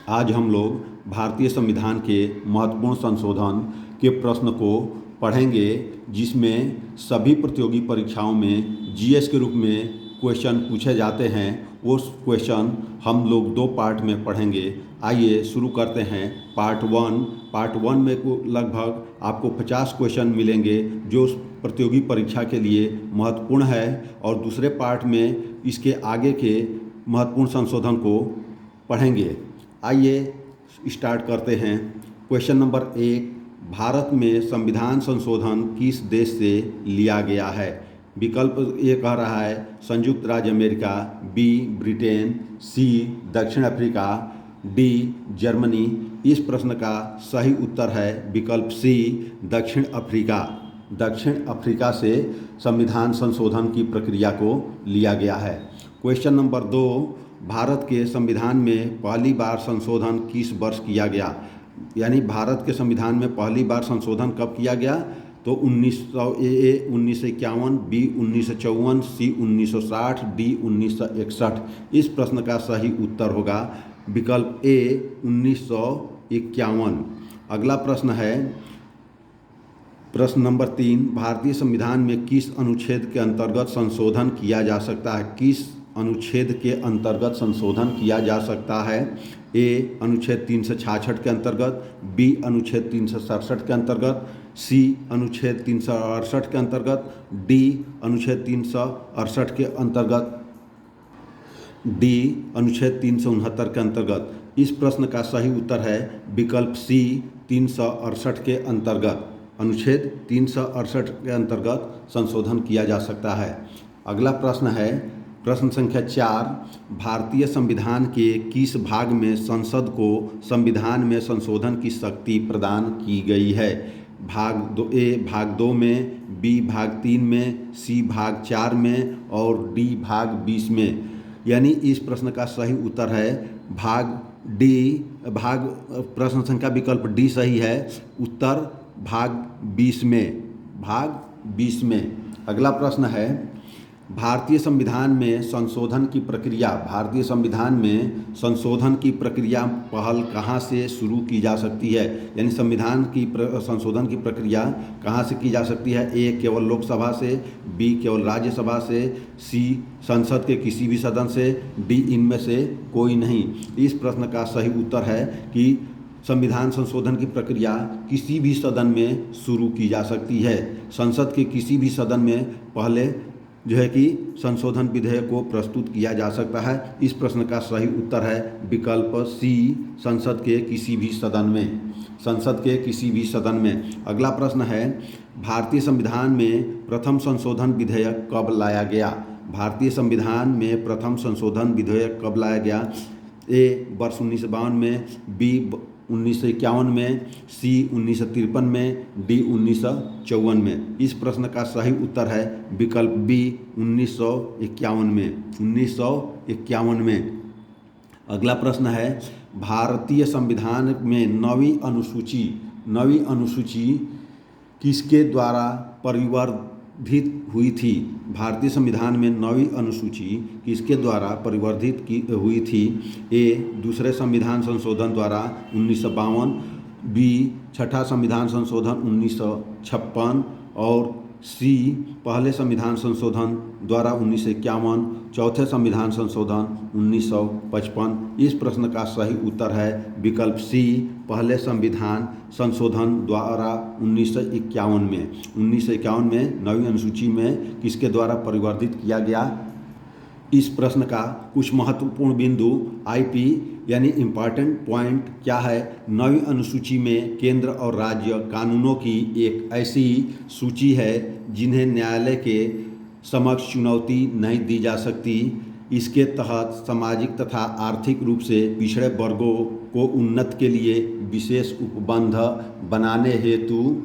आज हम लोग भारतीय संविधान के महत्वपूर्ण संशोधन के प्रश्न को पढ़ेंगे, जिसमें सभी प्रतियोगी परीक्षाओं में जीएस के रूप में क्वेश्चन पूछे जाते हैं। वो क्वेश्चन हम लोग दो पार्ट में पढ़ेंगे। आइए शुरू करते हैं। पार्ट वन में लगभग आपको 50 क्वेश्चन मिलेंगे जो प्रतियोगी परीक्षा के लिए महत्वपूर्ण है, और दूसरे पार्ट में इसके आगे के महत्वपूर्ण संशोधन को पढ़ेंगे। आइए स्टार्ट करते हैं। क्वेश्चन नंबर 1, भारत में संविधान संशोधन किस देश से लिया गया है? विकल्प ए कह रहा है संयुक्त राज्य अमेरिका, बी ब्रिटेन, सी दक्षिण अफ्रीका, डी जर्मनी। इस प्रश्न का सही उत्तर है विकल्प सी दक्षिण अफ्रीका। दक्षिण अफ्रीका से संविधान संशोधन की प्रक्रिया को लिया गया है। क्वेश्चन नंबर 2, भारत के संविधान में पहली बार संशोधन किस वर्ष किया गया? यानी भारत के संविधान में पहली बार संशोधन कब किया गया? तो 1951, बी 1954, सी 1960, डी 1961। इस प्रश्न का सही उत्तर होगा विकल्प ए 1951। अगला प्रश्न है प्रश्न नंबर 3, भारतीय संविधान में किस अनुच्छेद के अंतर्गत संशोधन किया जा सकता है? किस अनुच्छेद के अंतर्गत संशोधन किया जा सकता है? ए अनुच्छेद 366 के अंतर्गत, बी अनुच्छेद 367 के अंतर्गत, सी अनुच्छेद 368 के अंतर्गत, डी अनुच्छेद 368 के अंतर्गत, डी अनुच्छेद 369 के अंतर्गत। इस प्रश्न का सही उत्तर है विकल्प सी 368 के अंतर्गत। अनुच्छेद 368 के अंतर्गत संशोधन किया जा सकता है। अगला प्रश्न है प्रश्न संख्या 4, भारतीय संविधान के किस भाग में संसद को संविधान में संशोधन की शक्ति प्रदान की गई है? भाग 2 में, बी भाग 3 में, सी भाग 4 में और डी भाग 20 में। यानी इस प्रश्न का सही उत्तर है प्रश्न संख्या विकल्प डी सही है। उत्तर भाग 20 में। अगला प्रश्न है भारतीय संविधान में संशोधन की प्रक्रिया पहल कहाँ से शुरू की जा सकती है? यानी संविधान की संशोधन की प्रक्रिया कहाँ से की जा सकती है? ए केवल लोकसभा से, बी केवल राज्यसभा से, सी संसद के किसी भी सदन से, डी इनमें से कोई नहीं। इस प्रश्न का सही उत्तर है कि संविधान संशोधन की प्रक्रिया किसी भी सदन में शुरू की जा सकती है। संसद के किसी भी सदन में पहले जो है कि संशोधन विधेयक को प्रस्तुत किया जा सकता है। इस प्रश्न का सही उत्तर है विकल्प सी संसद के किसी भी सदन में। अगला प्रश्न है भारतीय संविधान में प्रथम संशोधन विधेयक कब लाया गया? भारतीय संविधान में प्रथम संशोधन विधेयक कब लाया गया? ए वर्ष 1952 में, बी 1951 में, सी 1953 में, डी 1954 में। इस प्रश्न का सही उत्तर है विकल्प बी 1951 में। अगला प्रश्न है भारतीय संविधान में नवीं अनुसूची किसके द्वारा परिवर्धित हुई थी? भारतीय संविधान में नवीं अनुसूची किसके द्वारा परिवर्धित हुई थी? ए दूसरे संविधान संशोधन द्वारा 1952, बी छठा संविधान संशोधन 1956 और सी पहले संविधान संशोधन द्वारा 1951, चौथे संविधान संशोधन 1955। इस प्रश्न का सही उत्तर है विकल्प सी पहले संविधान संशोधन द्वारा 1951 में। 1951 में नवीं अनुसूची में किसके द्वारा परिवर्धित किया गया? इस प्रश्न का कुछ महत्वपूर्ण बिंदु आईपी यानी इम्पॉर्टेंट पॉइंट क्या है? नवीं अनुसूची में केंद्र और राज्य कानूनों की एक ऐसी सूची है जिन्हें न्यायालय के समक्ष चुनौती नहीं दी जा सकती। इसके तहत सामाजिक तथा आर्थिक रूप से पिछड़े वर्गों को उन्नति के लिए विशेष उपबंध बनाने हेतु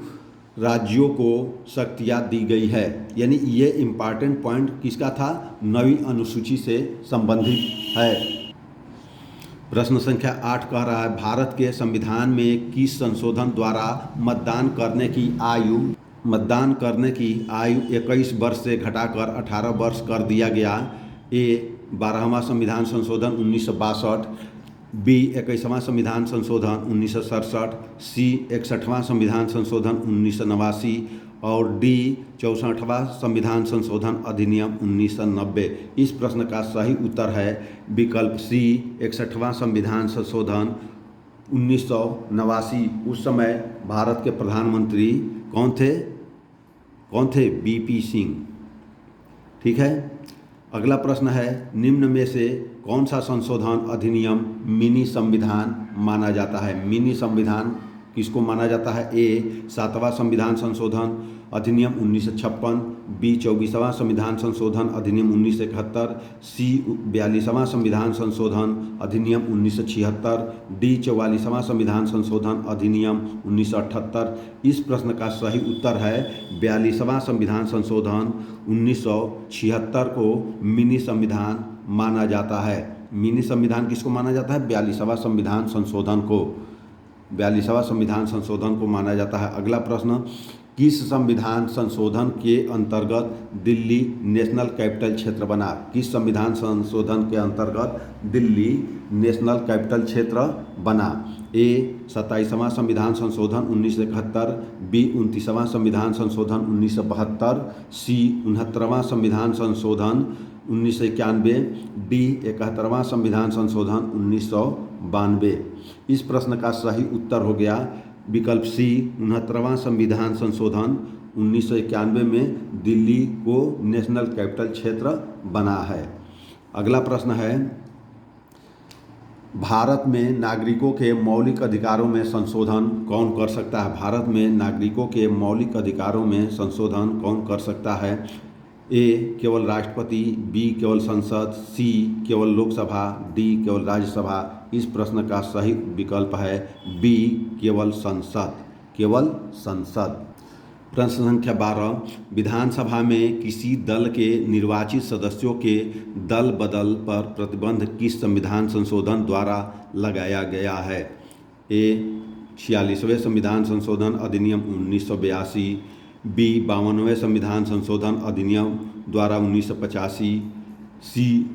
राज्यों को शक्तियाँ दी गई है। यानी ये इम्पॉर्टेंट पॉइंट किसका था? नवीं अनुसूची से संबंधित है। प्रश्न संख्या 8 कह रहा है भारत के संविधान में किस संशोधन द्वारा मतदान करने की आयु 21 वर्ष से घटाकर 18 वर्ष कर दिया गया? ए 12वां संविधान संशोधन 1962, बी 21वां संविधान संशोधन 1967, सी 61वां संविधान संशोधन 1989 और डी 64वां संविधान संशोधन अधिनियम 1990। इस प्रश्न का सही उत्तर है विकल्प सी 61वां संविधान संशोधन 1989। उस समय भारत के प्रधानमंत्री कौन थे? बीपी सिंह। ठीक है। अगला प्रश्न है, निम्न में से कौन सा संशोधन अधिनियम मिनी संविधान माना जाता है? मिनी संविधान किसको माना जाता है? ए 7वां संविधान संशोधन अधिनियम 1956, बी 24वां संविधान संशोधन अधिनियम 1971, सी 42वां संविधान संशोधन अधिनियम 1976, डी 44वां संविधान संशोधन अधिनियम 1978। इस प्रश्न का सही उत्तर है 42वां संविधान संशोधन 1976 को मिनी संविधान माना जाता है। मिनी संविधान किसको माना जाता है? 42वां संविधान संशोधन को। 42वां संविधान संशोधन को माना जाता है। अगला प्रश्न, किस संविधान संशोधन के अंतर्गत दिल्ली नेशनल कैपिटल क्षेत्र बना? किस संविधान संशोधन के अंतर्गत दिल्ली नेशनल कैपिटल क्षेत्र बना? ए 27वां संविधान संशोधन 1971, बी 29वां संविधान संशोधन 1972, सी 69वां संविधान संशोधन 1991, डी 71वां संविधान संशोधन 1992। इस प्रश्न का सही उत्तर हो गया विकल्प सी 69वां संविधान संशोधन 1991 में दिल्ली को नेशनल कैपिटल क्षेत्र बना है। अगला प्रश्न है, भारत में नागरिकों के मौलिक अधिकारों में संशोधन कौन कर सकता है? भारत में नागरिकों के मौलिक अधिकारों में संशोधन कौन कर सकता है? ए केवल राष्ट्रपति, बी केवल संसद, सी केवल लोकसभा, डी केवल राज्यसभा। इस प्रश्न का सही विकल्प है बी केवल संसद। केवल संसद। प्रश्न संख्या 12, विधानसभा में किसी दल के निर्वाचित सदस्यों के दल बदल पर प्रतिबंध किस संविधान संशोधन द्वारा लगाया गया है? ए 46वें संविधान संशोधन अधिनियम 1982, बी 52वें संविधान संशोधन अधिनियम द्वारा 1985, सी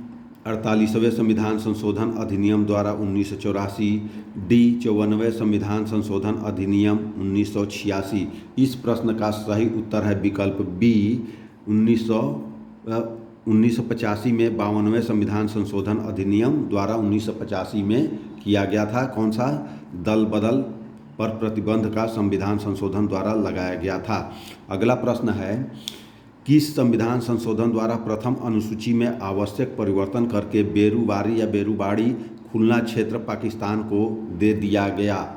48वें संविधान संशोधन अधिनियम द्वारा 1984, डी 54वें संविधान संशोधन अधिनियम 1986। इस प्रश्न का सही उत्तर है विकल्प बी 1985 में 52वें संविधान संशोधन अधिनियम द्वारा 1985 में किया गया था। कौन सा? दल बदल पर प्रतिबंध का संविधान संशोधन द्वारा लगाया गया था। अगला प्रश्न है, किस संविधान संशोधन द्वारा प्रथम अनुसूची में आवश्यक परिवर्तन करके बेरूबारी या बेरूबाड़ी खुलना क्षेत्र पाकिस्तान को दे दिया गया?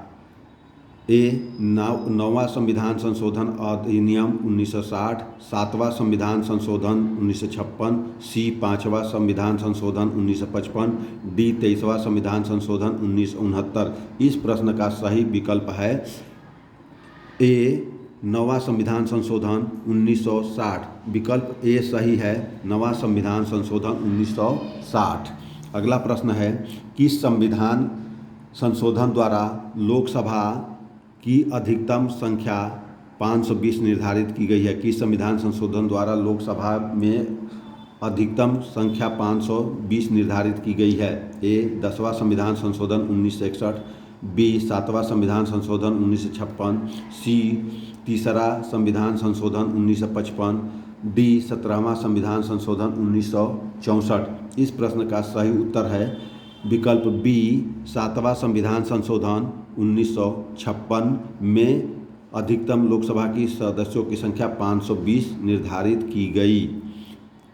ए 9वां संविधान संशोधन अधिनियम 1960, 7वां संविधान संशोधन 1956, सी 5वां संविधान संशोधन 1955, डी 23वां संविधान संशोधन 1969। इस प्रश्न का सही विकल्प है ए 9वां संविधान संशोधन 1960। विकल्प ए सही है, 9वां संविधान संशोधन 1960। अगला प्रश्न है, किस संविधान संशोधन द्वारा लोकसभा की अधिकतम संख्या 520 निर्धारित की गई है? किस संविधान संशोधन द्वारा लोकसभा में अधिकतम संख्या 520 निर्धारित की गई है? ए 10वां संविधान संशोधन 1961, बी 7वां संविधान संशोधन 1956, सी 3रा संविधान संशोधन 1955, डी 17वां संविधान संशोधन 1964। इस प्रश्न का सही उत्तर है विकल्प बी 7वां संविधान संशोधन 1956 में अधिकतम लोकसभा की सदस्यों की संख्या 520 निर्धारित की गई।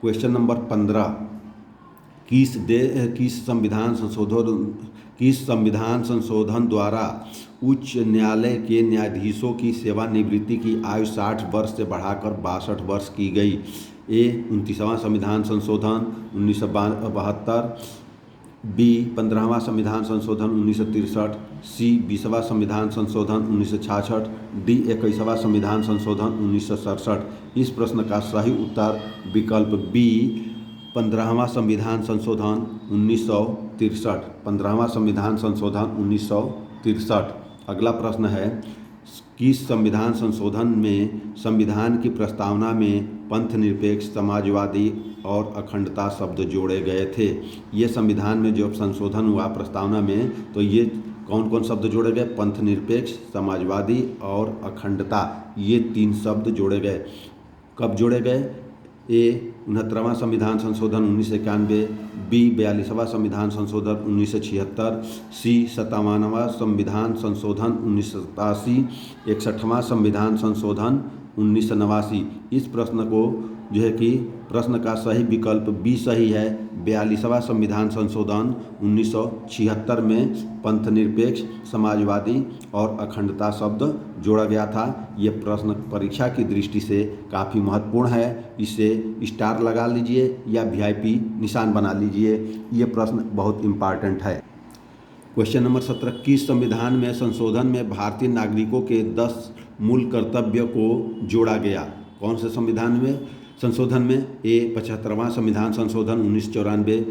क्वेश्चन नंबर 15, किस संविधान संशोधन द्वारा उच्च न्यायालय के न्यायाधीशों की सेवानिवृत्ति की आयु 60 वर्ष से बढ़ाकर 62 वर्ष की गई? ए 29वां संविधान संशोधन 1972, बी 15वां संविधान संशोधन 1963, सी 20वां संविधान संशोधन 1966, डी 21वां संविधान संशोधन 1967। इस प्रश्न का सही उत्तर विकल्प बी 15वां संविधान संशोधन 1963। 15वां संविधान संशोधन 1963। अगला प्रश्न है, किस संविधान संशोधन में संविधान की प्रस्तावना में पंथ निरपेक्ष, समाजवादी और अखंडता शब्द जोड़े गए थे? ये संविधान में जो संशोधन हुआ प्रस्तावना में, तो ये कौन कौन शब्द जोड़े गए? पंथ निरपेक्ष, समाजवादी और अखंडता, ये 3 शब्द जोड़े गए। कब जोड़े गए? ए 69वां संविधान संशोधन 1991, बी 42वां संविधान संशोधन 1976, सी 57वां संविधान संशोधन 1987, 61वां संविधान संशोधन 1989। इस प्रश्न को जो है कि प्रश्न का सही विकल्प बी सही है। 42वां संविधान संशोधन 1976 में पंथ निरपेक्ष, समाजवादी और अखंडता शब्द जोड़ा गया था। ये प्रश्न परीक्षा की दृष्टि से काफ़ी महत्वपूर्ण है। इसे स्टार लगा लीजिए या VIP निशान बना लीजिए। ये प्रश्न बहुत इम्पॉर्टेंट है। क्वेश्चन नंबर 17, किस संविधान में संशोधन में भारतीय नागरिकों के 10 मूल कर्तव्य को जोड़ा गया? कौन से संविधान में संशोधन में? ए 75वां संविधान संशोधन 1994,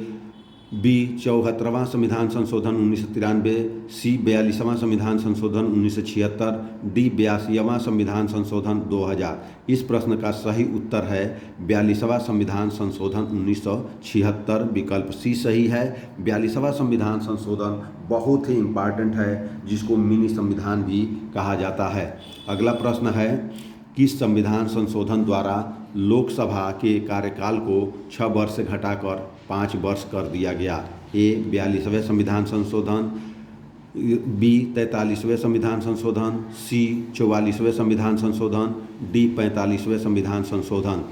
बी 74वां संविधान संशोधन 1993, सी 42वां संविधान संशोधन 1976, डी 82वां संविधान संशोधन 2000। इस प्रश्न का सही उत्तर है 42वां संविधान संशोधन 1976, विकल्प सी सही है। 42वां संविधान संशोधन बहुत ही इम्पॉर्टेंट है, जिसको मिनी संविधान भी कहा जाता है। अगला प्रश्न है, किस संविधान संशोधन द्वारा लोकसभा के कार्यकाल को 6 वर्ष से घटाकर 5 वर्ष कर दिया गया? ए 42वें संविधान संशोधन, बी 43वें संविधान संशोधन, सी 44वें संविधान संशोधन, डी 45वें संविधान संशोधन।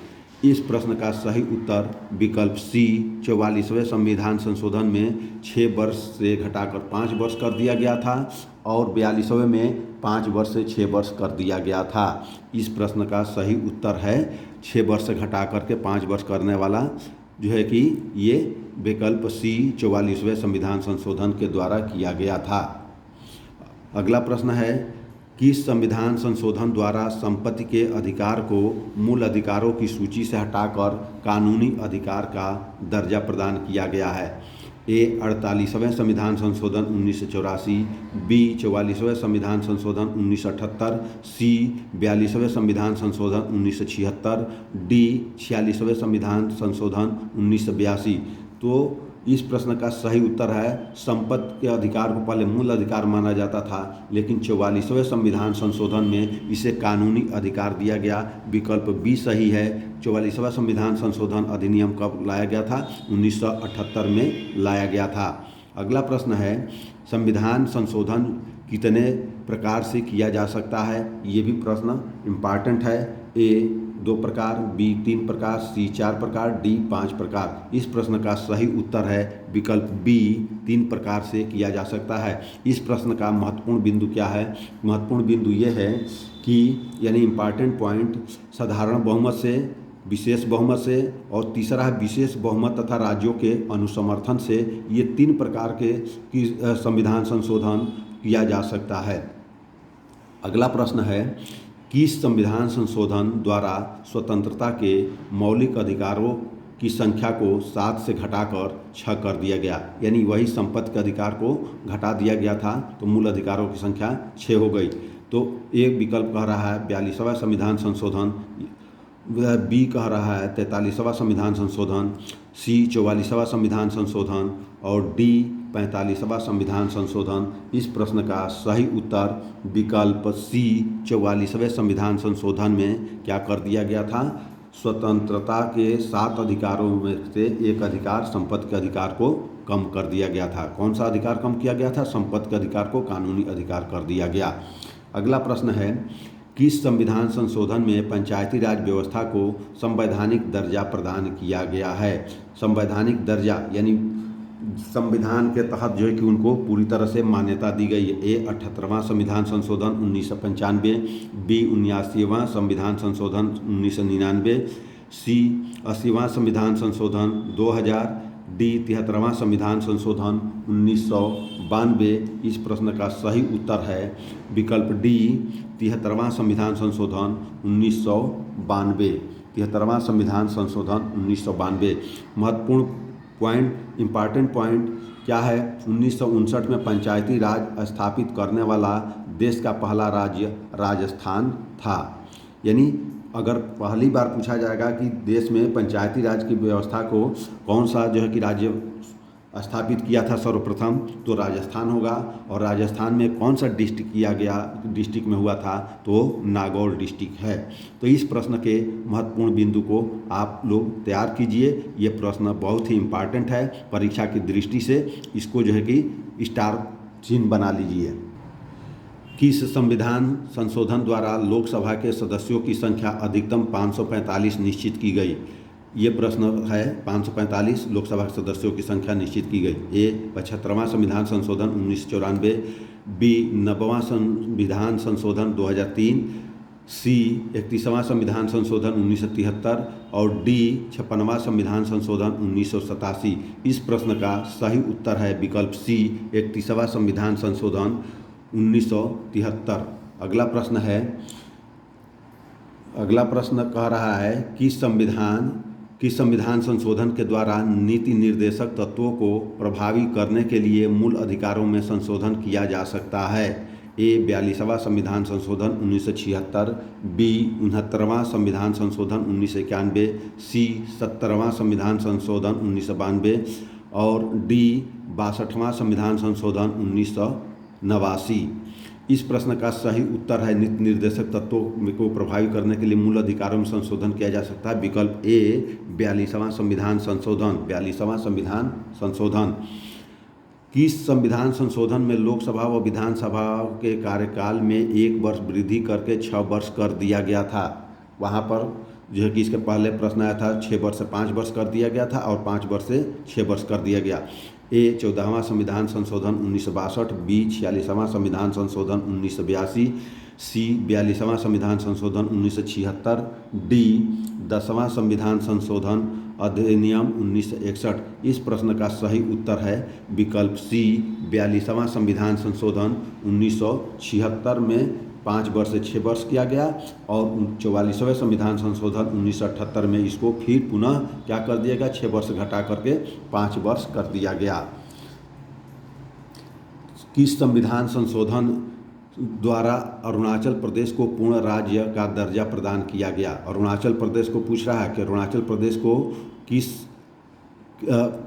इस प्रश्न का सही उत्तर विकल्प सी 44वें संविधान संशोधन में 6 वर्ष से घटाकर 5 वर्ष कर दिया गया था और 42वें में 5 वर्ष से 6 वर्ष कर दिया गया था। इस प्रश्न का सही उत्तर है 6 वर्ष से घटा करके 5 वर्ष करने वाला जो है कि ये विकल्प सी 44वें संविधान संशोधन के द्वारा किया गया था। अगला प्रश्न है, किस संविधान संशोधन द्वारा संपत्ति के अधिकार को मूल अधिकारों की सूची से हटाकर कानूनी अधिकार का दर्जा प्रदान किया गया है? ए 48वें संविधान संशोधन 1984, बी 44वें संविधान संशोधन 1978, सी 42वें संविधान संशोधन 1976, डी 46वें संविधान संशोधन 1982। तो इस प्रश्न का सही उत्तर है संपत्ति के अधिकार को पहले मूल अधिकार माना जाता था, लेकिन 44वें संविधान संशोधन में इसे कानूनी अधिकार दिया गया। विकल्प बी सही है। 44वां संविधान संशोधन अधिनियम कब लाया गया था? 1978 में लाया गया था। अगला प्रश्न है, संविधान संशोधन कितने प्रकार से किया जा सकता है? ये भी प्रश्न इम्पॉर्टेंट है। ए 2 प्रकार, बी 3 प्रकार, सी 4 प्रकार, डी 5 प्रकार। इस प्रश्न का सही उत्तर है विकल्प बी 3 प्रकार से किया जा सकता है। इस प्रश्न का महत्वपूर्ण बिंदु क्या है? महत्वपूर्ण बिंदु ये है कि यानी इम्पॉर्टेंट पॉइंट, साधारण बहुमत से, विशेष बहुमत से और तीसरा है विशेष बहुमत तथा राज्यों के अनुसमर्थन से। ये 3 प्रकार के संविधान संशोधन किया जा सकता है। अगला प्रश्न है, किस संविधान संशोधन द्वारा स्वतंत्रता के मौलिक अधिकारों की संख्या को 7 से घटाकर 6 कर दिया गया? यानी वही संपत्ति के अधिकार को घटा दिया गया था तो मूल अधिकारों की संख्या 6 हो गई। तो एक विकल्प कह रहा है 42वां संविधान संशोधन, बी कह रहा है 43वां संविधान संशोधन, सी 44वां संविधान संशोधन और डी 45वां संविधान संशोधन। इस प्रश्न का सही उत्तर विकल्प सी 44वें संविधान संशोधन में क्या कर दिया गया था? स्वतंत्रता के 7 अधिकारों में से एक अधिकार, संपत्ति के अधिकार को कम कर दिया गया था। कौन सा अधिकार कम किया गया था? संपत्ति के अधिकार को कानूनी अधिकार कर दिया गया। अगला प्रश्न है, किस संविधान संशोधन में पंचायती राज व्यवस्था को संवैधानिक दर्जा प्रदान किया गया है? संवैधानिक दर्जा यानी संविधान के तहत जो है कि उनको पूरी तरह से मान्यता दी गई है। ए 78वां संविधान संशोधन 1995, बी 79वां संविधान संशोधन 1999, सी 80वां संविधान संशोधन 2000, डी 73वां संविधान संशोधन 1992। इस प्रश्न का सही उत्तर है विकल्प डी 73वां संविधान संशोधन 1992। 73वां संविधान संशोधन 1992। महत्वपूर्ण पॉइंट, इम्पॉर्टेंट पॉइंट क्या है? 1959 में पंचायती राज स्थापित करने वाला देश का पहला राज्य राजस्थान था। यानी अगर पहली बार पूछा जाएगा कि देश में पंचायती राज की व्यवस्था को कौन सा जो है कि राज्य स्थापित किया था सर्वप्रथम, तो राजस्थान होगा। और राजस्थान में कौन सा डिस्ट्रिक्ट में हुआ था, तो नागौर डिस्ट्रिक्ट है। तो इस प्रश्न के महत्वपूर्ण बिंदु को आप लोग तैयार कीजिए। ये प्रश्न बहुत ही इम्पॉर्टेंट है परीक्षा की दृष्टि से, इसको जो है कि स्टार चिन्ह बना लीजिए। किस संविधान संशोधन द्वारा लोकसभा के सदस्यों की संख्या अधिकतम 545 निश्चित की गई? ये प्रश्न है, 545 लोकसभा के सदस्यों की संख्या निश्चित की गई। ए 75वां संविधान संशोधन 1994, बी 90वां संविधान संशोधन 2003, सी 31वां संविधान संशोधन 1973 और डी 56वां संविधान संशोधन 1987। इस प्रश्न का सही उत्तर है विकल्प सी 31वां संविधान संशोधन 1973। अगला प्रश्न कह रहा है कि संविधान संशोधन के द्वारा नीति निर्देशक तत्वों को प्रभावी करने के लिए मूल अधिकारों में संशोधन किया जा सकता है। ए 42वां संविधान संशोधन 1976, बी 69वां संविधान संशोधन 1991, सी 70वां संविधान संशोधन 1992 और डी 62वां संविधान संशोधन 1989। इस प्रश्न का सही उत्तर है नीति निर्देशक तत्वों को प्रभावी करने के लिए मूल अधिकारों में संशोधन किया जा सकता है, विकल्प ए 42वां संविधान संशोधन। 42वां संविधान संशोधन किस संविधान संशोधन में लोकसभा व विधानसभा के कार्यकाल में 1 वर्ष वृद्धि करके 6 वर्ष कर दिया गया था? वहाँ पर जो है कि इसके पहले प्रश्न आया था 6 वर्ष से 5 वर्ष कर दिया गया था और 5 वर्ष से 6 वर्ष कर दिया गया। ए 14वां संविधान संशोधन 1962, बी 46वां संविधान संशोधन 1982, सी 42वां संविधान संशोधन 1976, डी 10वां संविधान संशोधन अधिनियम 1961। इस प्रश्न का सही उत्तर है विकल्प सी 42वां संविधान संशोधन 1976 में 5 वर्ष से 6 वर्ष किया गया और 44वें संविधान संशोधन 1978 में इसको फिर पुनः क्या कर दिया गया, 6 वर्ष घटा करके 5 वर्ष कर दिया गया। किस संविधान संशोधन द्वारा अरुणाचल प्रदेश को पूर्ण राज्य का दर्जा प्रदान किया गया? अरुणाचल प्रदेश को पूछ रहा है कि अरुणाचल प्रदेश को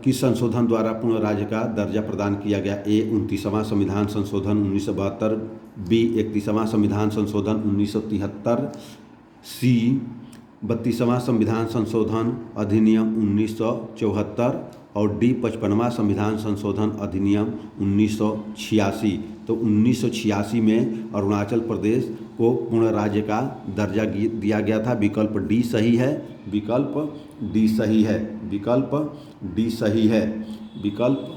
किस संशोधन द्वारा पूर्ण राज्य का दर्जा प्रदान किया गया? ए 29वां संविधान संशोधन 1972, बी 31वां संविधान संशोधन 1973, सी 32वां संविधान संशोधन अधिनियम 1974 और डी 55वां संविधान संशोधन अधिनियम 1986। तो 1986 में अरुणाचल प्रदेश को पूर्ण राज्य का दर्जा दिया गया था। विकल्प डी सही है, विकल्प डी सही है, विकल्प डी सही है। विकल्प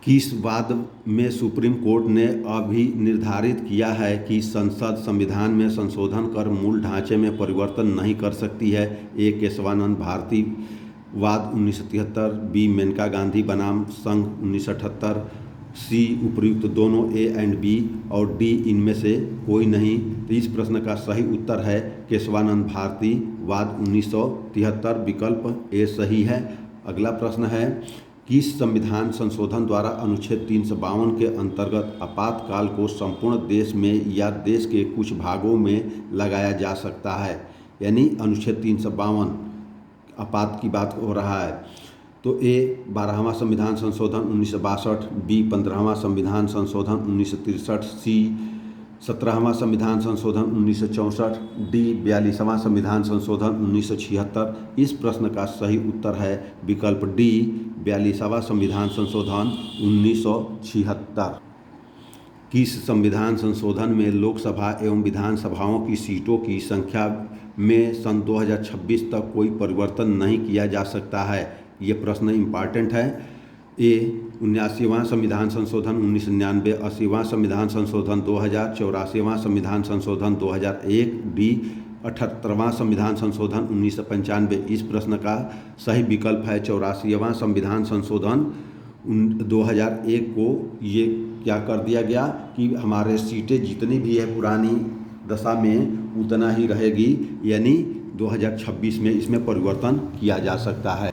किस वाद में सुप्रीम कोर्ट ने अभी निर्धारित किया है कि संसद संविधान में संशोधन कर मूल ढांचे में परिवर्तन नहीं कर सकती है? ए केशवानंद भारती वाद 1973, बी मेनका गांधी बनाम संघ 1978, सी उपर्युक्त दोनों ए एंड बी और डी इनमें से कोई नहीं। तो इस प्रश्न का सही उत्तर है केशवानंद भारती वाद 1973, विकल्प ए सही है। अगला प्रश्न है किस संविधान संशोधन द्वारा अनुच्छेद 352 के अंतर्गत आपातकाल को संपूर्ण देश में या देश के कुछ भागों में लगाया जा सकता है? यानी अनुच्छेद 352 आपात की बात हो रहा है। तो ए 12वां संविधान संशोधन 1962, बी 15वां संविधान संशोधन 1963, सी 17वां संविधान संशोधन 1964, डी 42वां संविधान संशोधन 1976। इस प्रश्न का सही उत्तर है विकल्प डी 42वां संविधान संशोधन 1976। किस संविधान संशोधन में लोकसभा एवं विधानसभाओं की सीटों की संख्या में सन 2026 तक कोई परिवर्तन नहीं किया जा सकता है? ये प्रश्न इम्पॉर्टेंट है। ए 79वां संविधान संशोधन 1999, 80वां संविधान संशोधन 2000, 84वां संविधान संशोधन 2001, डी 78वां संविधान संशोधन 1995। इस प्रश्न का सही विकल्प है 84वां संविधान संशोधन 2001 को ये क्या कर दिया गया कि हमारे सीटें जितनी भी है पुरानी दशा में उतना ही रहेगी, यानी 2026 में इसमें परिवर्तन किया जा सकता है।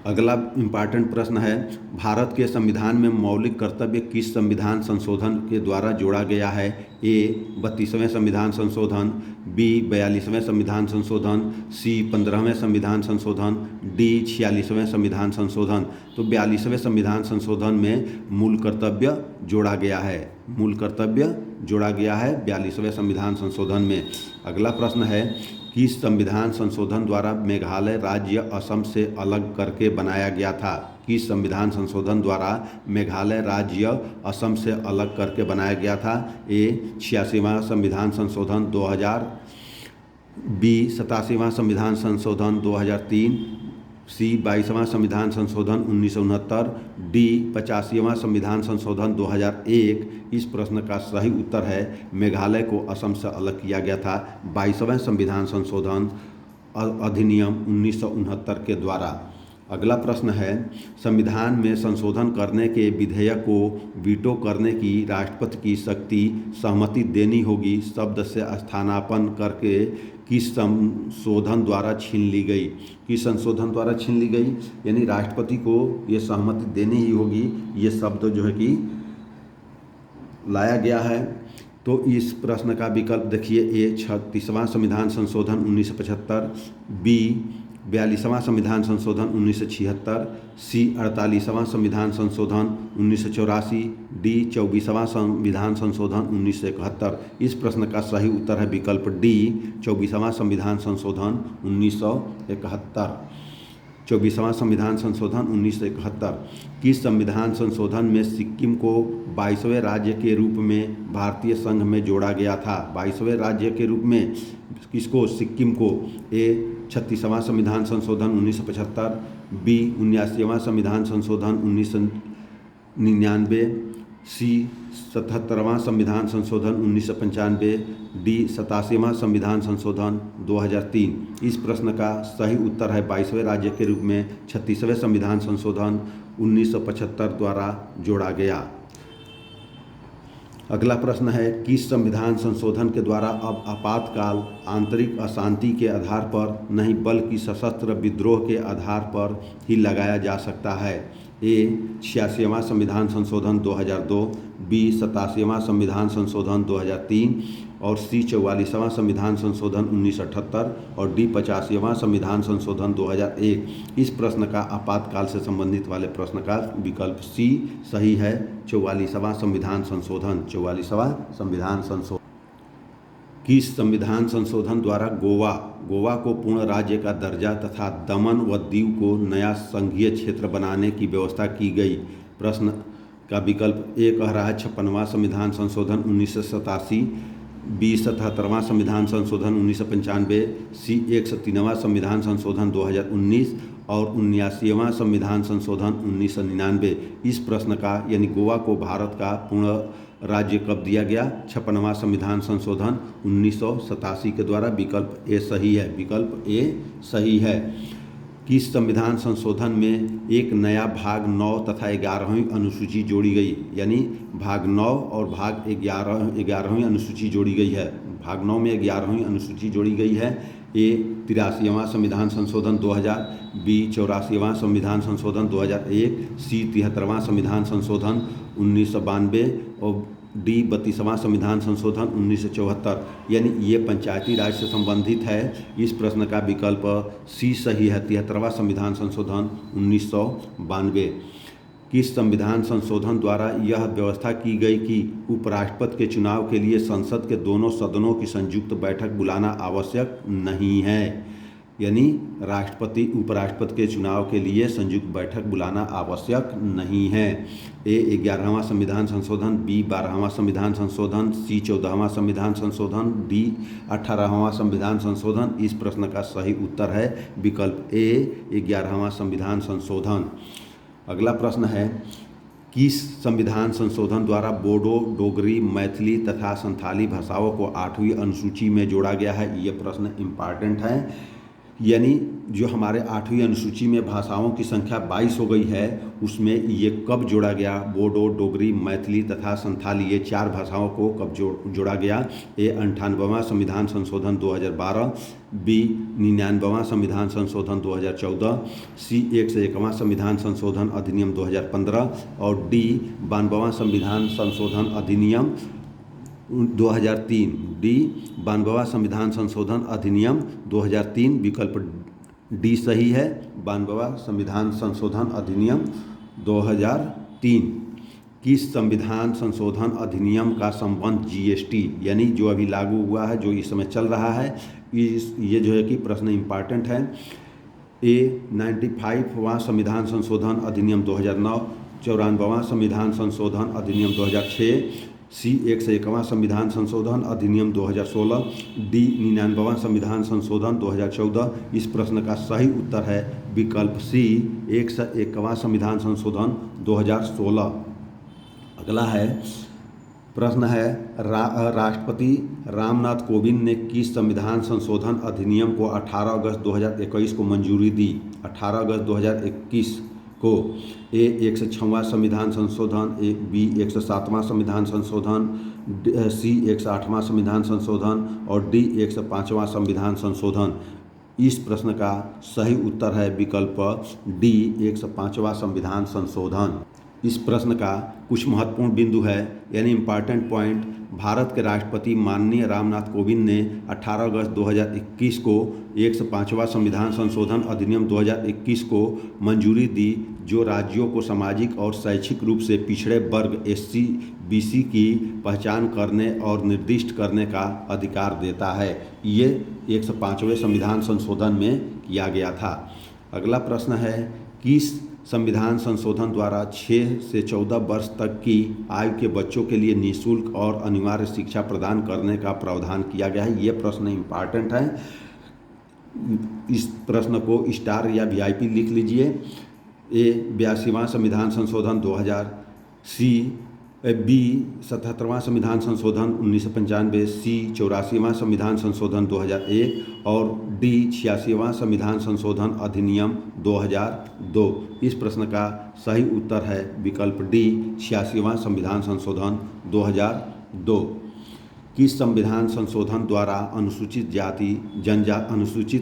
अगला इम्पॉर्टेंट प्रश्न है, भारत के संविधान में मौलिक कर्तव्य किस संविधान संशोधन के द्वारा जोड़ा गया है? ए 32वें संविधान संशोधन, बी 42वें संविधान संशोधन, सी 15वें संविधान संशोधन, डी 46वें संविधान संशोधन। तो 42वें संविधान संशोधन में मूल कर्तव्य जोड़ा गया है, मूल कर्तव्य जोड़ा गया है 42वें संविधान संशोधन में। अगला प्रश्न है, किस संविधान संशोधन द्वारा मेघालय राज्य असम से अलग करके बनाया गया था? किस संविधान संशोधन द्वारा मेघालय राज्य असम से अलग करके बनाया गया था? ए 86वां संविधान संशोधन 2000, बी 87वां संविधान संशोधन 2003, सी 22वां संविधान संशोधन 1969, डी 85वां संविधान संशोधन 2001। इस प्रश्न का सही उत्तर है मेघालय को असम से अलग किया गया था 22वें संविधान संशोधन अधिनियम 1969 के द्वारा। अगला प्रश्न है, संविधान में संशोधन करने के विधेयक को वीटो करने की राष्ट्रपति की शक्ति सहमति देनी होगी शब्द से स्थानापन्न करके किस संशोधन द्वारा छीन ली गई? किस संशोधन द्वारा छीन ली गई? यानी राष्ट्रपति को ये सहमति देनी ही होगी, ये शब्द जो है कि लाया गया है। तो इस प्रश्न का विकल्प देखिए, ए 36वां संविधान संशोधन 1975, बी 42वां संविधान संशोधन 1976, सी 48वां संविधान संशोधन 1984, डी 24वां संविधान संशोधन 1971। इस प्रश्न का सही उत्तर है विकल्प डी 24वां संविधान संशोधन 1971। 24वां संविधान संशोधन 1971। किस संविधान संशोधन में सिक्किम को 22वें राज्य के रूप में भारतीय संघ में जोड़ा गया था? 22वें राज्य के रूप में किसको? सिक्किम को। ए 36वां संविधान संशोधन 1975, बी 79वां संविधान संशोधन 1999, सी 77वां संविधान संशोधन 1995, डी 87वां संविधान संशोधन 2003। इस प्रश्न का सही उत्तर है 22वें राज्य के रूप में 36वें संविधान संशोधन 1975 द्वारा जोड़ा गया। अगला प्रश्न है, किस संविधान संशोधन के द्वारा अब आपातकाल आंतरिक अशांति के आधार पर नहीं बल्कि सशस्त्र विद्रोह के आधार पर ही लगाया जा सकता है? ए 86वां संविधान संशोधन 2002, बी 87वां संविधान संशोधन 2003 और सी 44वां संविधान संशोधन 1978 और डी 85वां संविधान संशोधन 2001। इस प्रश्न का आपातकाल से संबंधित वाले प्रश्न का विकल्प सी सही है, 44वां संविधान संशोधन। 44वां संविधान संशोधन। किस संविधान संशोधन द्वारा गोवा को पूर्ण राज्य का दर्जा तथा दमन व दीव को नया संघीय क्षेत्र बनाने की व्यवस्था की गई? प्रश्न का विकल्प ए कह रहा है 56वां संविधान संशोधन 1987, बी 77वां संविधान संशोधन 1995, सी 103वां संविधान संशोधन 2019 और 79वां संविधान संशोधन 1999। इस प्रश्न का यानी गोवा को भारत का पूर्ण राज्य कब दिया गया? 56वां संविधान संशोधन 1987 के द्वारा। विकल्प ए सही है, विकल्प ए सही है। किस संविधान संशोधन में एक नया भाग 9 तथा 11वीं अनुसूची जोड़ी गई? यानी भाग 9 और भाग 11वीं अनुसूची जोड़ी गई है। भाग 9 में 11वीं अनुसूची जोड़ी गई है। ए 83वां संविधान संशोधन 2000, बी 84वां संविधान संशोधन 2001, सी 73वां संविधान संशोधन 1992 और डी 32वां संविधान संशोधन 1974। यानी ये पंचायती राज से संबंधित है। इस प्रश्न का विकल्प सी सही है, 73वां संविधान संशोधन 1992। किस संविधान संशोधन द्वारा यह व्यवस्था की गई कि उपराष्ट्रपति के चुनाव के लिए संसद के दोनों सदनों की संयुक्त बैठक बुलाना आवश्यक नहीं है? यानी राष्ट्रपति उपराष्ट्रपति के चुनाव के लिए संयुक्त बैठक बुलाना आवश्यक नहीं है। ए 11वां संविधान संशोधन, बी 12वां संविधान संशोधन, सी 14वां संविधान संशोधन, डी 18वां संविधान संशोधन। इस प्रश्न का सही उत्तर है विकल्प ए 11वां संविधान संशोधन। अगला प्रश्न है, किस संविधान संशोधन द्वारा बोडो, डोगरी, मैथिली तथा संथाली भाषाओं को 8वीं अनुसूची में जोड़ा गया है? ये प्रश्न इम्पॉर्टेंट है। यानी जो हमारे 8वीं अनुसूची में भाषाओं की संख्या 22 हो गई है, उसमें ये कब जोड़ा गया? बोडो, डोगरी, मैथिली तथा संथाली, ये 4 भाषाओं को कब जोड़ा गया? ए 98वां संविधान संशोधन 2012, बी 99वां संविधान संशोधन 2014, सी 101वां संविधान संशोधन अधिनियम 2015 और डी 92वां संविधान संशोधन अधिनियम 2003। डी 92वां संविधान संशोधन अधिनियम 2003, विकल्प डी सही है। 92वां संविधान संशोधन अधिनियम 2003। किस संविधान संशोधन अधिनियम का संबंध जीएसटी, यानी जो अभी लागू हुआ है, जो इस समय चल रहा है, ये जो है कि प्रश्न इम्पॉर्टेंट है। ए 95वां संविधान संशोधन अधिनियम 2009, 94वां संविधान संशोधन अधिनियम 2006, सी 101वां संविधान संशोधन अधिनियम 2016, डी 99वां संविधान संशोधन 2014। इस प्रश्न का सही उत्तर है विकल्प सी 101वां संविधान संशोधन 2016। अगला है प्रश्न है राष्ट्रपति रामनाथ कोविंद ने किस संविधान संशोधन अधिनियम को 18 अगस्त 2021 को मंजूरी दी? 18 अगस्त 2021 को ए 106वां संविधान संशोधन, ए बी 107वां संविधान संशोधन, सी 108वां संविधान संशोधन और डी 105वां संविधान संशोधन। इस प्रश्न का सही उत्तर है विकल्प डी 105वां संविधान संशोधन। इस प्रश्न का कुछ महत्वपूर्ण बिंदु है, यानी इम्पॉर्टेंट पॉइंट। भारत के राष्ट्रपति माननीय रामनाथ कोविंद ने 18 अगस्त 2021 को 105वां संविधान संशोधन अधिनियम 2021 को मंजूरी दी, जो राज्यों को सामाजिक और शैक्षिक रूप से पिछड़े वर्ग एससी बीसी की पहचान करने और निर्दिष्ट करने का अधिकार देता है। ये 105वें संविधान संशोधन में किया गया था। अगला प्रश्न है किस संविधान संशोधन द्वारा 6 से 14 वर्ष तक की आयु के बच्चों के लिए निःशुल्क और अनिवार्य शिक्षा प्रदान करने का प्रावधान किया गया है? ये प्रश्न इम्पॉर्टेंट है, इस प्रश्न को स्टार या वीआईपी लिख लीजिए। ए 82वां संविधान संशोधन 2000, सी बी 77वां संविधान संशोधन 1995, सी 84वां संविधान संशोधन 2001 और डी 86वां संविधान संशोधन अधिनियम 2002। इस प्रश्न का सही उत्तर है विकल्प डी 86वां संविधान संशोधन 2002। किस संविधान संशोधन द्वारा अनुसूचित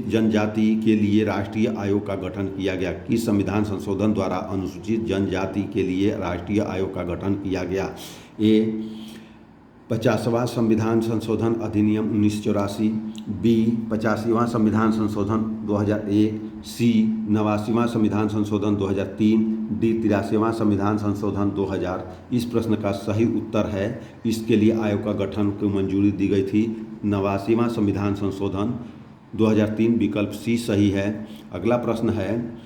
जनजाति के लिए राष्ट्रीय आयोग का गठन किया गया? किस संविधान संशोधन द्वारा अनुसूचित जनजाति के लिए राष्ट्रीय आयोग का गठन किया गया? ए 50वां संविधान संशोधन अधिनियम 1984, बी 85वां संविधान संशोधन 2001, सी 89वां संविधान संशोधन 2003, डी 83वां संविधान संशोधन 2000। इस प्रश्न का सही उत्तर है, इसके लिए आयोग का गठन को मंजूरी दी गई थी 89वां संविधान संशोधन 2003, विकल्प सी सही है। अगला प्रश्न है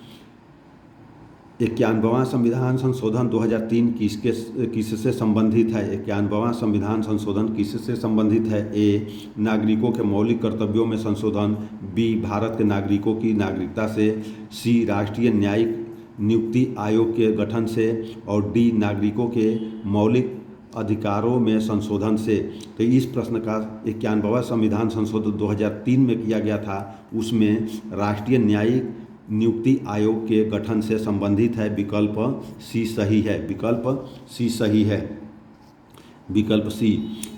91वां संविधान संशोधन 2003 किससे संबंधित है? 91वां संविधान संशोधन किससे संबंधित है? ए नागरिकों के मौलिक कर्तव्यों में संशोधन, बी भारत के नागरिकों की नागरिकता से, सी राष्ट्रीय न्यायिक नियुक्ति आयोग के गठन से और डी नागरिकों के मौलिक अधिकारों में संशोधन से। तो इस प्रश्न का 91वां संविधान संशोधन 2003 में किया गया था, उसमें राष्ट्रीय न्यायिक नियुक्ति आयोग के गठन से संबंधित है, विकल्प सी सही है। विकल्प सी सही है। विकल्प सी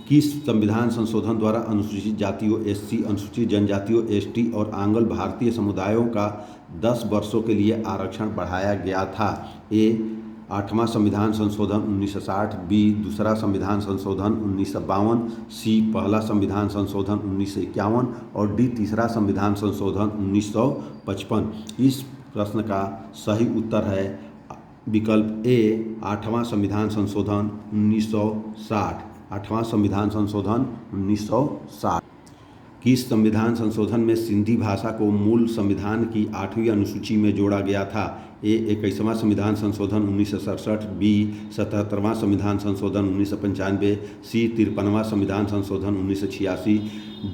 किस संविधान संशोधन द्वारा अनुसूचित जातियों एससी, अनुसूचित जनजातियों एसटी और आंग्ल भारतीय समुदायों का 10 वर्षों के लिए आरक्षण बढ़ाया गया था? ए 8वां संविधान संशोधन 1960, बी दूसरा संविधान संशोधन 1952, सी पहला संविधान संशोधन 1951 और डी तीसरा संविधान संशोधन 1955। इस प्रश्न का सही उत्तर है विकल्प ए 8वां संविधान संशोधन 1960। 8वां संविधान संशोधन 1960। किस संविधान संशोधन में सिंधी भाषा को मूल संविधान की 8वीं अनुसूची में जोड़ा गया था? ए 21वां संविधान संशोधन 1967, बी 77वां संविधान संशोधन 1995, सी 53वां संविधान संशोधन 1986,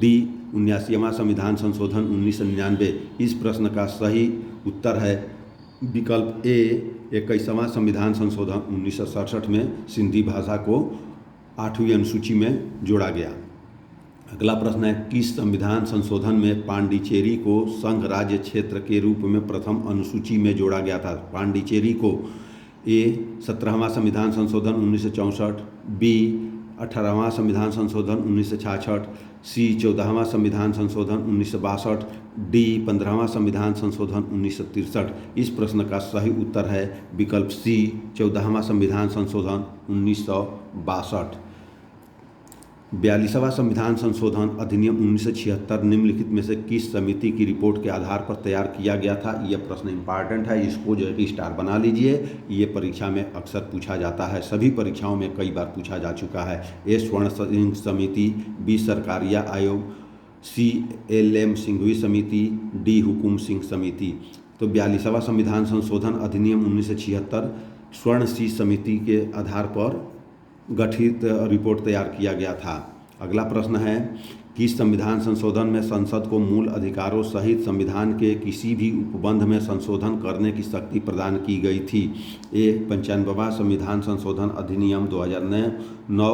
डी 79वां संविधान संशोधन 1999। इस प्रश्न का सही उत्तर है विकल्प ए 21वां संविधान संशोधन 1967 में सिंधी भाषा को 8वीं अनुसूची में जोड़ा गया। अगला प्रश्न है, किस संविधान संशोधन में पांडिचेरी को संघ राज्य क्षेत्र के रूप में प्रथम अनुसूची में जोड़ा गया था? पांडिचेरी को ए 17वां संविधान संशोधन 1964, बी 18वां संविधान संशोधन 1966, सी 14वां संविधान संशोधन 1962, डी 15वां संविधान संशोधन 1963। इस प्रश्न का सही उत्तर है विकल्प सी 14वां संविधान संशोधन 1962। 42वां संविधान संशोधन अधिनियम 1976 निम्नलिखित में से किस समिति की रिपोर्ट के आधार पर तैयार किया गया था? यह प्रश्न इंपॉर्टेंट है, इसको जो है कि स्टार बना लीजिए। ये परीक्षा में अक्सर पूछा जाता है, सभी परीक्षाओं में कई बार पूछा जा चुका है। ए स्वर्ण सिंह समिति, बी सरकारिया आयोग, सी एल.एम. सिंघवी समिति, डी हुकुम सिंह समिति। तो 42वां संविधान संशोधन अधिनियम 1976 स्वर्ण सिंह समिति के आधार पर गठित रिपोर्ट तैयार किया गया था। अगला प्रश्न है, किस संविधान संशोधन में संसद को मूल अधिकारों सहित संविधान के किसी भी उपबंध में संशोधन करने की शक्ति प्रदान की गई थी? ए 95वां संविधान संशोधन अधिनियम 2009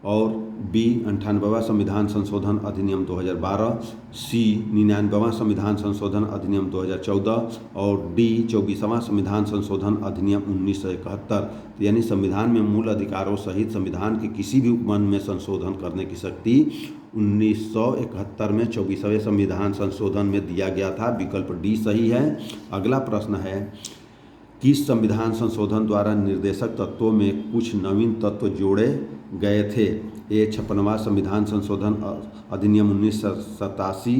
और बी 98वां संविधान संशोधन अधिनियम 2012, सी 99वां संविधान संशोधन अधिनियम 2014 और डी 24वां संविधान संशोधन अधिनियम 1971। यानी संविधान में मूल अधिकारों सहित संविधान के किसी भी उपबंध में संशोधन करने की शक्ति 1971 में 24वें संविधान संशोधन में दिया गया था। विकल्प डी सही है। अगला प्रश्न है, किस संविधान संशोधन द्वारा निर्देशक तत्वों में कुछ नवीन तत्व जोड़े गए थे? ए 56वां संविधान संशोधन अधिनियम 1987,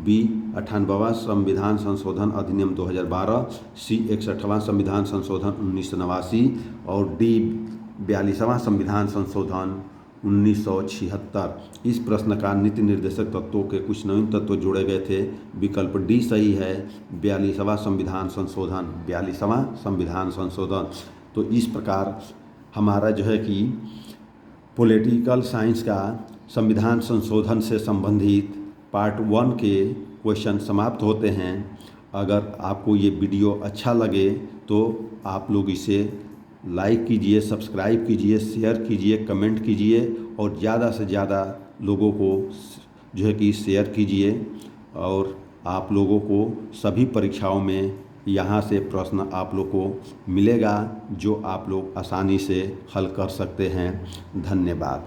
बी 98वां संविधान संशोधन अधिनियम 2012, सी 61वां संविधान संशोधन 1989 और डी 42वां संविधान संशोधन 1976। इस प्रश्न का नीति निर्देशक तत्वों के कुछ नवीन तत्व जोड़े गए थे। विकल्प डी सही है, 42वां संविधान संशोधन। 42वां संविधान संशोधन। तो इस प्रकार हमारा जो है कि पॉलिटिकल साइंस का संविधान संशोधन से संबंधित पार्ट 1 के क्वेश्चन समाप्त होते हैं। अगर आपको ये वीडियो अच्छा लगे तो आप लोग इसे लाइक कीजिए, सब्सक्राइब कीजिए, शेयर कीजिए, कमेंट कीजिए और ज़्यादा से ज़्यादा लोगों को जो है कि शेयर कीजिए। और आप लोगों को सभी परीक्षाओं में यहाँ से प्रश्न आप लोग को मिलेगा जो आप लोग आसानी से हल कर सकते हैं। धन्यवाद।